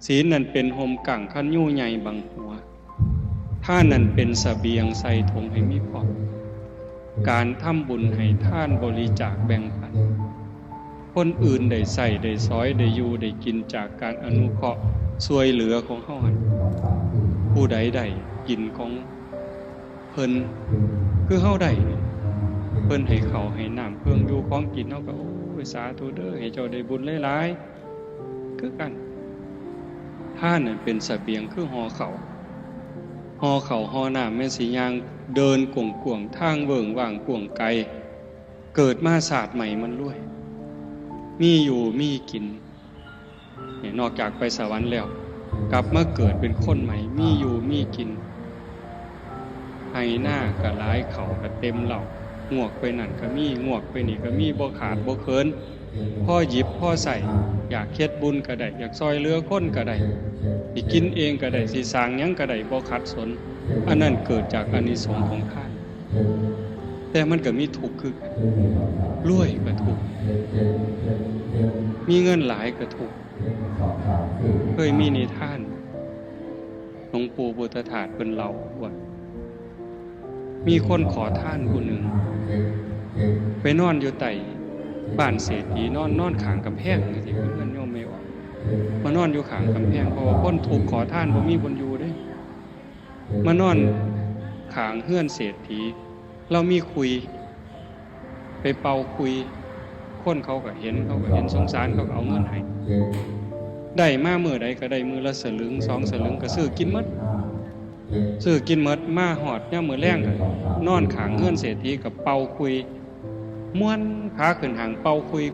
ศีลนั่นเป็นห่มกั่งคันยู่ใหญ่บังหัวท่านนั่นเป็นเสบียงใส่ถุงให้มีพอการทำบุญให้ท่านบริจาคแบ่งปันคนอื่นได้ใส่ได้ซอยได้อยู่ได้กินจากการอนุเคราะห์ช่วยเหลือของเฮาหั่นผู้ใดได้กินของเพิ่นคือเฮาได้เพิ่นให้ข้าวให้น้ำเพิ่งอยู่ของกินเฮาก็โอ้ยสาธุเด้อให้เจ้าได้บุญหลายๆคือกันท่านน่ะเป็นเสบียงคือห่อข้าวห่อน้ำแม่สิย่างเดินกวงๆทางเบิ่งว่างกวงไกลเกิดมาศาสตร์ใหม่มันรวยมีอยู่มีกินเนี่ยนอกจากไปสวรรค์แล้วกลับมาเกิดเป็นคนใหม่มีอยู่มีกินให้หน้าก็หลายเขาก็เต็มเหล่างวกไปนั่นก็มีงวกไปนี่ก็มีบ่ขาดบ่เคินพ่อหยิบพ่อใส่อยากเฮ็ดบุญก็ได้อยากซอยเหลือคนก็ได้สิกินเองก็ได้สิสร้างหยังก็ได้บ่ขัดสนอันนั้นเกิดจากอานิสงส์ของท่านแต่มันก็มีทุกข์คือกันรวยก็ทุกข์มีเงินหลายก็ทุกข์เคยมีนิทานหลวงปู่พุทธทาสเพิ่นเล่าว่ามีคนขอทานผู้หนึ่งไปนอนอยู่ใต้บ้านเศรษฐีนอนข้างกำแพงจังซี่เพิ่นโยมไม่ออกมานอนอยู่ข้างกำแพงเพราะว่าคนถูกขอทานบ่มีบนอยู่เด้มานอนข้างเฮือนเศรษฐีเรามีคุยไปเป่าคุยคนเขาก็เห็นสงสารเขาก็เอาเงินให้ได้มามื้อใดก็ได้มื้อละสลึง2สลึงก็ซื้อกินหมดมาหอดยามมื้อแลงก็นอนข้างเฮือนเศรษฐีกับเป่าคุยม่วนพาขึ้นหางเป่าคุย